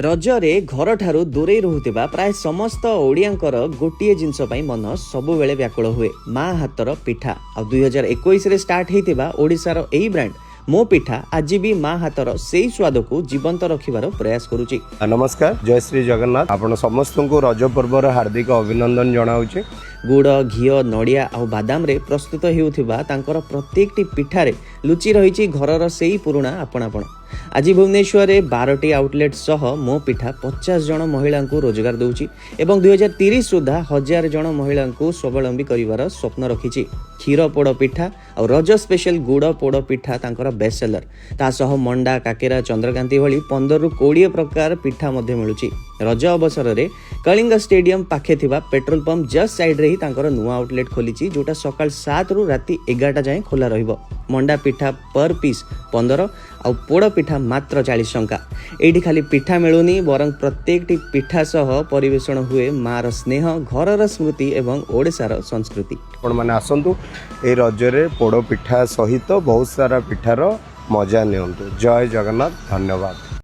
रजरे घर ठारू दूरे रहुथिबा प्राय समस्त ओडियांकर गोटिए जिनस पई मन सबु बेले व्याकुल हुए मा हातर पिठा। आ 2021 रे स्टार्ट हेतिबा ओडिसार एही ब्रांड मो पिठा आज भी मा हातर सेही स्वाद को जीवंत रखिबार प्रयास करूची। नमस्कार, जय श्री जगन्नाथ। आपण समस्त को रज पर्वर हार्दिक अभिनंदन जनाऊँ। गुड़ घी नड़िया और बादाम रे प्रस्तुत हेउथिबा तांकर प्रत्येकटी पिठारे लुचि रही घरर सेही पुराणा आपणापण। आज भुवनेश्वर में 12टी आउटलेट सह मो पिठा 50 जन महिला को रोजगार दूची एवं 2030 सुधा 1000 जन महिला को स्वावलंबी करिवार स्वप्न रखिछि। क्षीर पोड़ पिठा और रज स्पेशल गुड़ पोड़ पिठा तांकर बेस्ट सेलर। ता सह मंडा काकेरा चंद्रकांति भली 15 रु 20 प्रकार पिठा मध्य मिलुची। रज अवसर में कलिंग स्टेडियम पाखे थिबा पेट्रोल पंप जस्ट साइड रे ही तांकर नुआ आउटलेट खोलीची, जोटा सकाळ 7 रु राति 11टा जाए खोला रहिबो। मंडा पिठा पर पीस 15 और पोड़ पिठा मात्र 40 टंका। एठी खाली पिठा मिलुनी बरं प्रत्येकटी पिठा सह परिवेषण हुए मार स्नेह, घरर स्मृति एवं ओडिसार संस्कृति। आपण माने आसंतु ए रजरे पोड़ पिठा सहित बहुत सारा पिठार मजा नियंतु। जय जगन्नाथ, धन्यवाद।